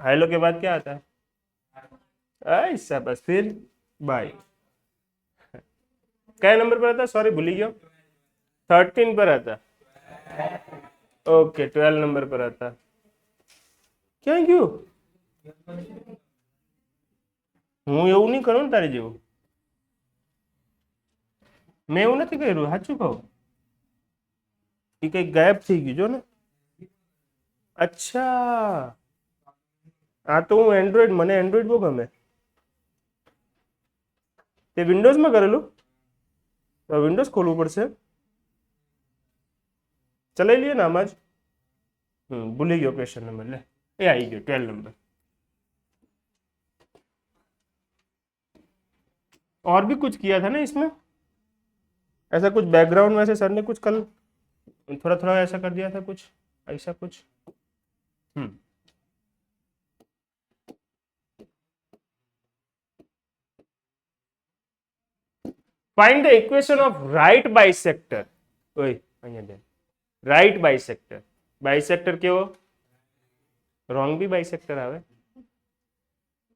Hello के बाद क्या आता है? ऐसा बस फिर बाय। क्या नंबर पर आता? सॉरी भूली गया। 13 पर आता। ओके 12 नंबर पर आता। ક્યાં ગયું? હું એવું નહીં કરું ને તારી જેવું. મેં એવું નથી કર્યું, સાચું કહું. એ કંઈક ગાયબ થઈ ગયું જો ને. અચ્છા હા તો હું એન્ડ્રોઈડ, મને એન્ડ્રોઈડ બહુ ગમે. તે વિન્ડોઝમાં કરેલું? તો વિન્ડોઝ ખોલવું પડશે. ચલાવી લઈએ ને આમાં જ. भूल गयो क्वेश्चन नंबर ले ये आई गयो 12 नंबर। और भी कुछ किया था ना इसमें, ऐसा कुछ बैकग्राउंड में से सर ने कुछ कल थोड़ा थोड़ा ऐसा कर दिया था, कुछ ऐसा कुछ। Find the equation of right bisector. ओए અહીંયા દે राइट बाइसेक्टर। बाइसेक्टर કેવો? રોંગ બી બાइसेक्टर આવે।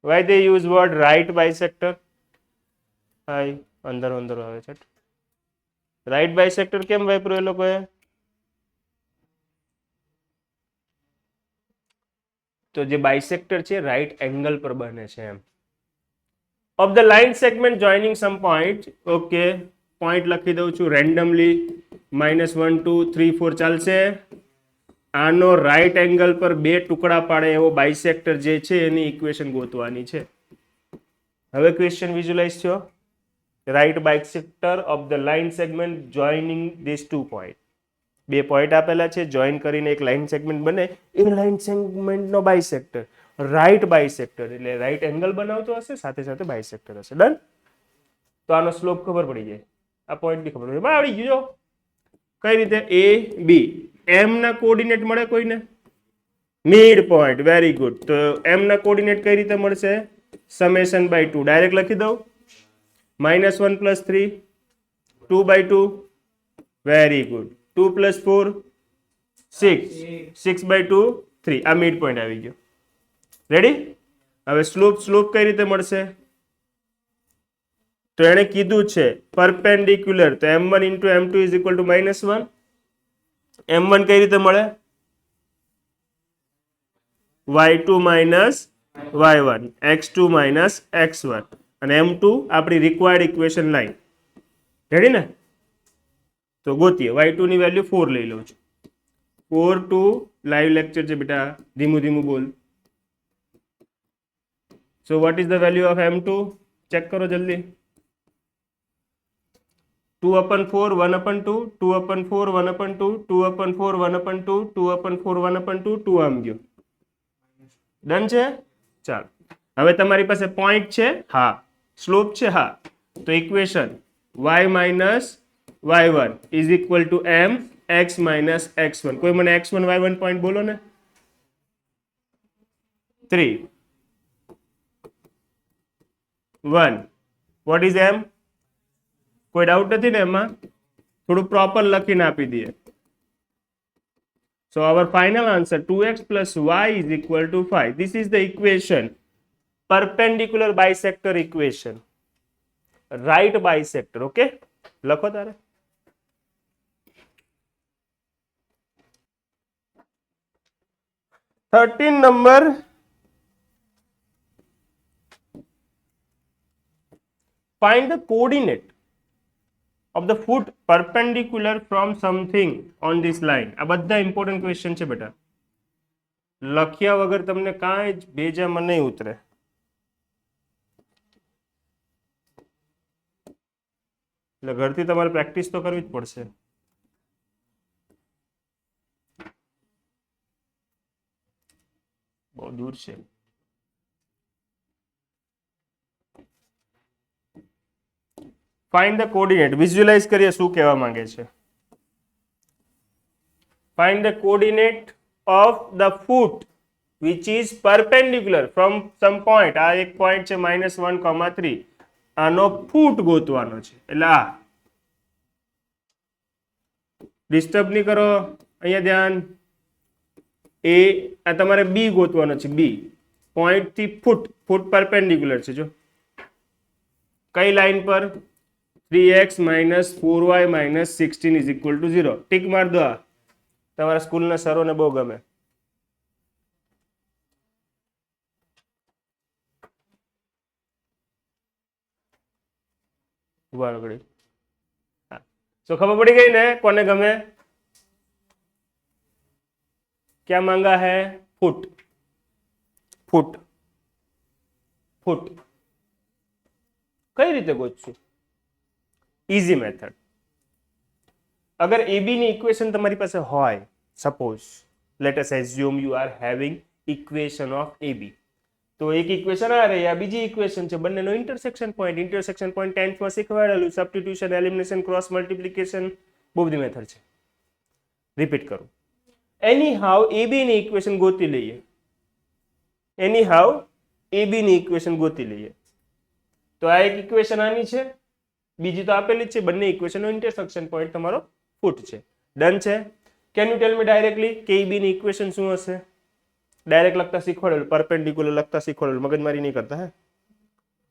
why they use word right bisector? હાય અંદર અંદર આવે છે। રાइट बाइसेक्टर કેમ વાપર્યું એ લોકોએ? તો જે બાइसेक्टर છે રાइट એંગલ પર બને છે એમ। of the line segment joining some point, okay point લખી દઉં છું રેન્ડમલી -1 2 3 4 ચાલશે। આનો રાइट એંગલ પર બે ટુકડા પાડે એવો બાइसेक्टर જે છે એની ઇક્વેશન ગોતવાની છે। હવે ક્વેશ્ચન વિઝ્યુઅલાઇઝ થયો। Right bisector of the line segment joining these two point, બે પોઈન્ટ આપેલા છે, જોઈન કરીને એક લાઈન સેગમેન્ટ બને, એ લાઈન સેગમેન્ટનો બાइसेक्टर રાइट बाइसेक्टर એટલે રાइट એંગલ બનાવતો હશે, સાથે સાથે બાइसेक्टर હશે। ડન। તો આનો સ્લોપ ખબર પડી જાય, આ પોઈન્ટ ની ખબર પડી જાય, આવડી ગયો। કઈ રીતે? એ બી એમ ના કોઓર્ડિનેટ મળે કોઈને? Mid point, very good. તો એમ ના કોઓર્ડિનેટ કઈ રીતે મળશે? સમેશન બાય 2 ડાયરેક્ટ લખી દઉં। -1 + 3 2/2, વેરી ગુડ। 2 + 4 6 6/2 3, આ મિડ પોઈન્ટ આવી ગયો। રેડી? હવે સ્લોપ કઈ રીતે મળશે? તો એને કીધું છે પરપેન્ડિક્યુલર, તો m1 * m2 = -1। m1 કઈ રીતે મળે? y2 - y1 x2 - x1 અને m2 આપણી રિક્વાયર્ડ ઇક્વેશન લાઈન। રેડી ને? તો ગોતીએ। y2 ની વેલ્યુ 4 લઈ લઉં છું। 4 2 લાઈવ લેક્ચર છે બેટા, ધીમું ધીમું બોલ। So what is the value of m2? Check करो जल्दी। 2/4 1/2 2/4 1/2 2/4 1/2 2/4 1/2 2 આમ ગયો। ડન છે? ચાલો હવે તમારી પાસે પોઈન્ટ છે, હા, સ્લોપ છે, હા, તો equation y - y1 = m x - x1। કોઈ મને x1 y1 પોઈન્ટ બોલો ને। 3 1 વોટ ઇઝ m? કોઈ ડાઉટ નથી ને એમાં? થોડું પ્રોપર લખીને આપી દઈએ। So our final answer 2x + y = 5. This is the equation, perpendicular bisector equation, right bisector. Okay, લખો તારે। Thirteen number, find the coordinate of the foot perpendicular from something on this line। આ બધા important question છે બેટા, લખ્યા વગર તમને કાંઈ જ ભેજામાં નહીં ઉતરે। એટલે ઘરથી તમારે પ્રેક્ટિસ તો કરવી જ પડશે। બહુ દૂર છે। Find the coordinate, વિઝ્યુઅલાઇઝ કરીએ શું કહેવા માંગે છે। Find the coordinate of the foot which is perpendicular from some point। આ એક પોઈન્ટ છે -1, 3, આનો ફૂટ ગોતવાનો છે। એટલે આ ડિસ્ટર્બ નહીં કરો, અહીંયા ધ્યાન। એ આ તમારે બી ગોતવાનો છે, બી પોઈન્ટ થી ફૂટ, ફૂટ પરપેન્ડિક્યુલર છે જો કઈ લાઈન પર 3x - 4y - 16 = 0. ટીક માર દો. આ તમારા સ્કૂલના સરોને બહુ ગમે. ઉભા રહો ઘડી. હા, તો ખબર પડી ગઈ ને કોને ગમે? क्या मांगा है? फुट. फुट फुट કઈ રીતે ગોતશું? Easy method. અગર એબી ની ઇક્વેશન તમારી પાસે હોય, suppose let us assume you are having equation of A B, તો એક ઇક્વેશન આ રહી, આ બીજી ઇક્વેશન છે, બંનેનો ઇન્ટરસેક્શન પોઈન્ટ 10th માં શીખવાડેલું સબસ્ટિટ્યુશન, એલિમિનેશન, ક્રોસ મલ્ટિપ્લિકેશન, બહુ બધી મેથડ છે. રિપીટ કરું. એની હાઉ એબી ની ઇક્વેશન ગોતી લઈએ. એની હાઉ એબી ની ઇક્વેશન ગોતી લઈએ. તો આ એક ઇક્વેશન આની છે, બીજી તો આપેલી જ છે. બંને ઇક્વેશનનો ઇન્ટરસેક્શન પોઈન્ટ તમારો ફૂટ છે. ડન છે. Can you tell me directly કે એબી ની ઇક્વેશન શું હશે? ડાયરેક્ટ લખતા શીખવાડેલું, પરપેન્ડિક્યુલર લખતા શીખવાડેલું, મગજમારી નહીં કરતા. હે,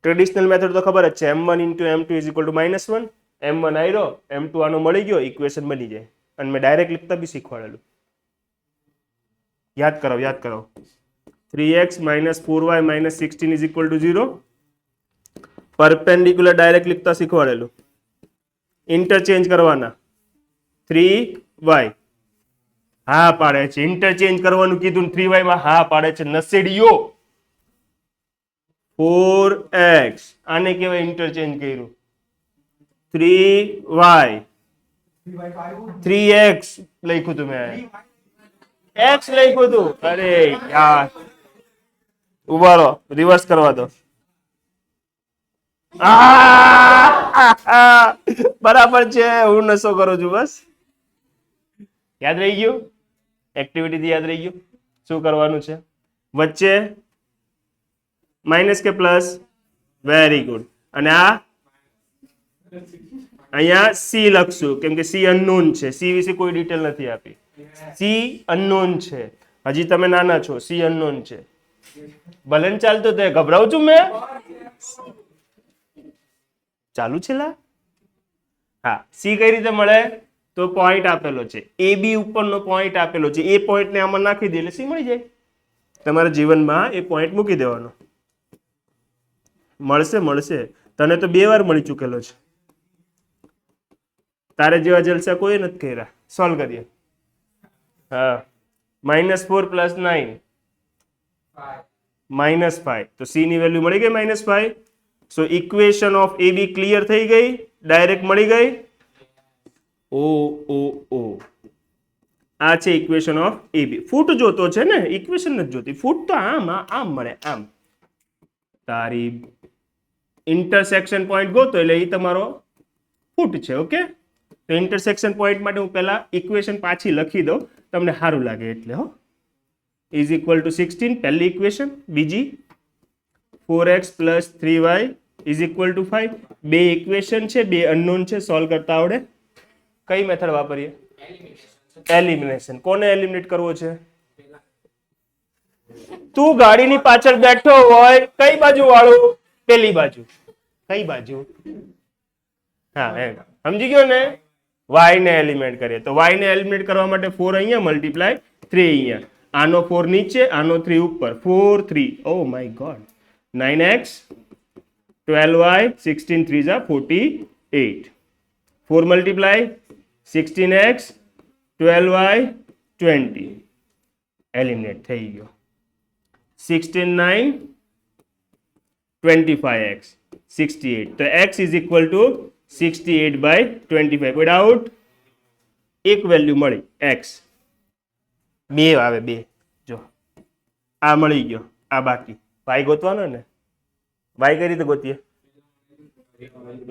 ટ્રેડિશનલ મેથડ તો ખબર જ છે. m1 * m2 = -1. m1 આયરો, m2 આનો મળી ગયો, ઇક્વેશન બની જાય. અને મેં ડાયરેક્ટ લખતા બી શીખવાડેલું. યાદ કરો. 3x - 4y - 16 = 0. પરપેન્ડિક્યુલર ડાયરેક્ટ લખતા શીખવાડેલું. ઇન્ટરચેન્જ કરવાના. 3y હા પાડે છે. ઇન્ટરચેન્જ કરવાનું કીધું, 3y માં હા પાડે છે. નસેડીયો. 4x આને કહેવાય ઇન્ટરચેન્જ કર્યું. 3y 3x લખ્યું તું મેં, x લખ્યું તું. અરે યાર, ઉભા રહો, રિવર્સ કરવા દો. બરાબર છે, હું નશો કરું છું. બસ યાદ રહી ગયું, એક્ટિવિટી યાદ રહી ગયું. શું કરવાનું છે? વચ્ચે માઇનસ કે પ્લસ? Very good. અને આ અહીંયા સી લખશું, કેમ કે સી અનનોન છે. સી વિશે કોઈ ડિટેલ નથી આપી. સી અનનોન છે. હજી તમે નાના છો, સી અનનોન છે. ભલે ને ચાલતો તો ગભરાવું છું મેં. ચાલુ છે લા. હા, સી કઈ રીતે મળે? તો પોઈન્ટ આપેલો છે, એ બી ઉપરનો પોઈન્ટ આપેલો છે. એ પોઈન્ટને આમાં નાખી દે એટલે સી મળી જાય. તમારા જીવનમાં એ પોઈન્ટ મૂકી દેવાનો. મળશે. તને તો 2 વાર મળી ચૂકેલો છે. તારે જેવા જલસા કોઈ નથી કર્યા. સોલ્વ કરીએ. હા, -4 + 9 -5. તો સી ની વેલ્યુ મળી ગઈ -5. So equation of A B clear થઈ ગઈ, ડાયરેક્ટ મળી ગઈ. ઓ આ છે ઇક્વેશન ઓફ એ બી. ફૂટ જોતો છે ને, ઇક્વેશન નથી જોતી. ફૂટ તો આમ મળે, આમ. તારી ઇન્ટરસેક્શન પોઈન્ટ ગોતો એટલે એ તમારો ફૂટ છે. ઓકે, તો ઇન્ટરસેક્શન પોઈન્ટ માટે હું પહેલા ઇક્વેશન પાછી લખી દઉં, તમને સારું લાગે એટલે. હો, = 16 પહેલી ઇક્વેશન. બીજી 4x + 3y = 5. બે ઇક્વેશન છે, બે અનનોન છે. સોલ્વ કરતા આવડે. કઈ મેથડ વાપરીએ? એલિમિનેશન. કોને એલિમિનેટ કરવો છે? તું ગાડીની પાછળ બેઠો હોય, કઈ બાજુ વાળું? પેલી બાજુ. કઈ બાજુ? હા, સમજી ગયો ને. y ને એલિમિનેટ કરીએ તો y ને એલિમિનેટ કરવા માટે 4 અહીંયા મલ્ટીપ્લાય 3 અહીંયા. આનો 4 નીચે, આનો 3 ઉપર. 4 3. Oh my God. 9x 12y 16 3 = 48. 4 multiply 16x 12y 20. Eliminate થઈ ગયો. 16 9 25x 68. તો x = 68/25. કોઈ ડાઉટ? એક વેલ્યુ મળી x. 2 આવે, 2. જો આ મળી ગયો, આ બાકી. y ગોતવાનો ને. y કઈ રીતે ગોતીએ?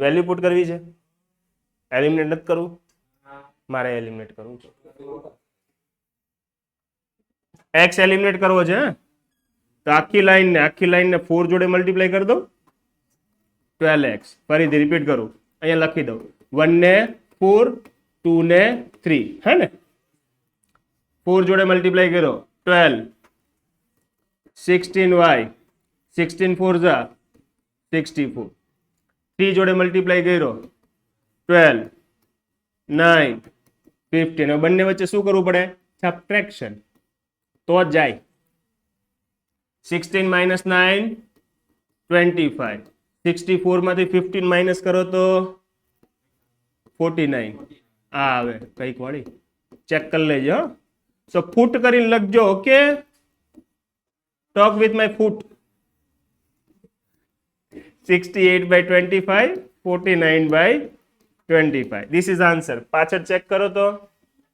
વેલ્યુ પુટ કરવી છે. એલિમિનેટ નથી કરવું? મારે એલિમિનેટ કરવું છે. x એલિમિનેટ કરવો છે. તો આખી લાઈનને 4 જોડે મલ્ટીપ્લાય કરી દો. 12x. ફરીથી રિપીટ કરું, અહીંયા લખી દઉં. 1 ને 4, 2 ને 3. હે ને? 4 જોડે મલ્ટીપ્લાય કર્યો 12, 16y 16 4 જા 64 3 જોડે મલ્ટીપ્લાય કર્યો 12 9 15 હવે બંને વચ્ચે શું કરવું પડે સબટ્રેક્શન તો જ જાય 16 માઇનસ 9 25 64 માંથી 15 માઇનસ કરો તો 49 આ આવે કઈક વાળી ચેક કરી લેજો સો ફૂટ કરીને લખજો okay talk with my foot 68 by 25 49 by 25 this is answer પાછળ ચેક કરો તો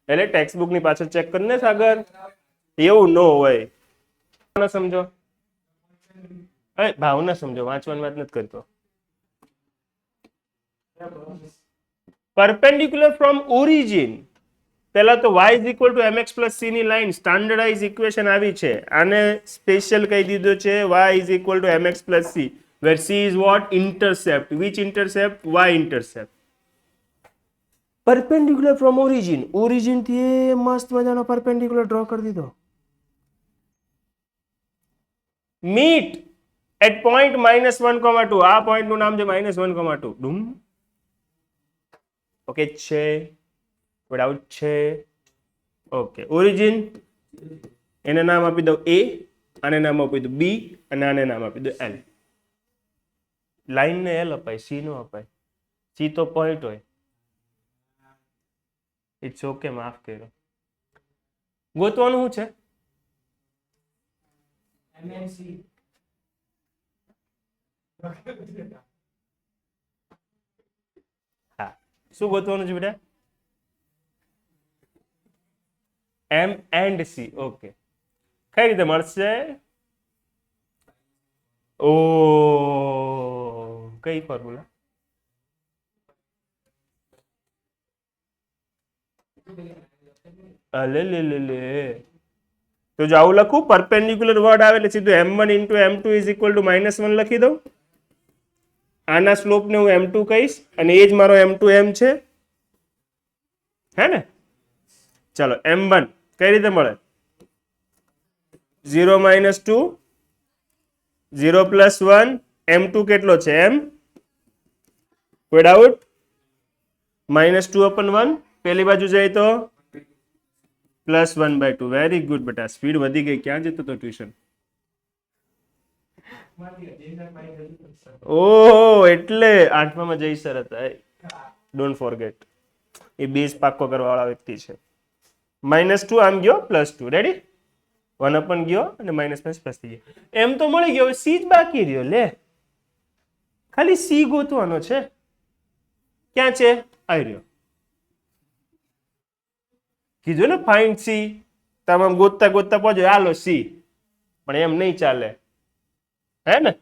એટલે ટેક્સ્ટ બુક ની પાછળ ચેક કરીને સાગર એવું ન હોય ના સમજો એ ભાવ ના સમજો વાંચવાની વાત નથી કરતો perpendicular from origin પહેલા તો y is equal to mx plus c ની લાઈન સ્ટાન્ડર્ડાઇઝ ઇક્વેશન આવી છે આને સ્પેશિયલ કહી દીધો છે y is equal to mx plus c where c is what intercept which intercept y intercept perpendicular from origin origin થી મસ્ત મજાનો perpendicular ડ્રો કરી દીધો meet at point -1,2 આ પોઈન્ટ નું નામ છે -1,2 ડૂમ ઓકે છે વિધાઉટ છે ઓકે ઓરિજિન એને નામ આપી દો a આને નામ આપી દો b અને આને નામ આપી દો l લાઈન ને l અપાય c નો અપાય c તો પોઈન્ટ હોય ઇટ્સ ઓકે માફ કર્યો ગોતવાનું શું છે MNC હા શું ગોતવાનું છે બેટા M and C ઓકે કઈ રીતે મળશે ઓ કઈ ફોર્મ્યુલા લે લે લે લે તો જો આવું લખું પરપેન્ડિક્યુલર વર્ડ આવે એટલે સીધું m1 into m2 is equal to -1 લખી દઉં આના સ્લોપ ને હું m2 કહીશ અને એ જ મારો m2 m છે હે ને ચાલો m1 કઈ રીતે મળે 0 - 2 0 + 1 m2 કેટલો છે m કોઈ ડાઉટ -2/1 પહેલી બાજુ જાય તો +1/2 વેરી ગુડ બેટા સ્પીડ વધી ગઈ ક્યાં જતો તો ટ્યુશન ઓહો એટલે 8મા માં જઈ સર હતા ડોન્ટ ફોરગેટ એ બેઝ પાક્કો કરવા વાળા વ્યક્તિ છે -2 આમ ગયો +2 રેડી 1 અપન ગયો અને માઇનસ પ્લસ થઈ ગયો એમ તો મળી ગયો સી જ બાકી રહ્યો લે ખાલી સી ગોતવાનો છે ક્યાં છે આવી રહ્યો કીધું ને ફાઇન્ડ સી તમે ગોતતા ગોતતા પહોંચો હાલો સી પણ એમ નહીં ચાલે હે ને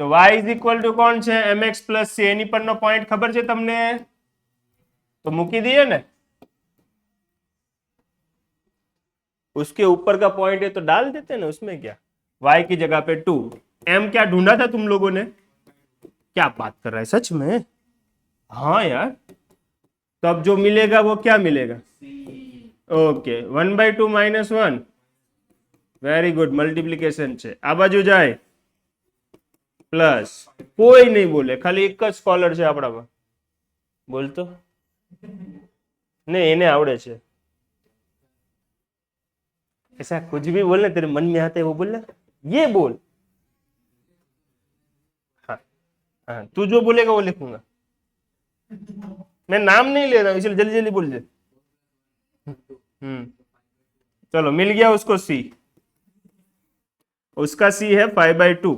તો y is equal to કોણ છે mx plus c એની પરનો પોઈન્ટ ખબર છે તમને तो મૂકી દઈએ ને उसके ऊपर का पॉइंट है तो डाल देते ना उसमें क्या y की जगह पे 2 m क्या ढूंढा था तुम लोगों ने क्या बात कर रहा है सच में हाँ यार तो अब जो मिलेगा वो क्या मिलेगा ओके 1/2 - 1 वेरी गुड मल्टीप्लिकेशन છે આ બાજુ જાય પ્લસ કોઈ નહીં બોલે ખાલી એક જ સ્કોલર છે આપણામાં બોલતો नहीं इन्हें आवड़े छे ऐसा कुछ भी बोलना तेरे मन में आता है वो बोलना ये बोल हाँ हाँ तू जो बोलेगा वो लिखूंगा मैं नाम नहीं ले रहा हूँ इसलिए जल्दी जल्दी बोल दे चलो मिल गया उसको सी उसका सी है 5/2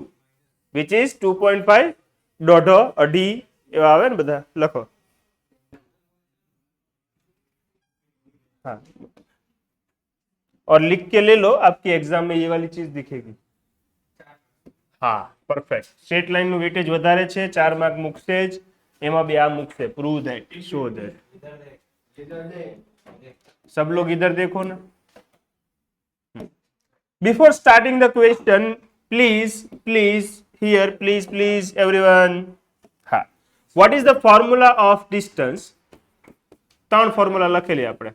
विच इज 2.5 दोढो अढ़ी एवा आवे ने बधा लखो हाँ और लिख के ले लो आपकी एग्जाम में ये वाली चीज दिखेगी हाँ परफेक्ट स्ट्रेट लाइन નું વેટેજ વધારે છે 4 માર્ક મૂકશે જ એમાં બી આ મૂકશે પ્રૂવ ધેટ શો ધેટ सब लोग इधर देखो ना before starting the question please here please everyone हाँ what is the formula of distance ત્રણ ફોર્મ્યુલા લખેલી આપણે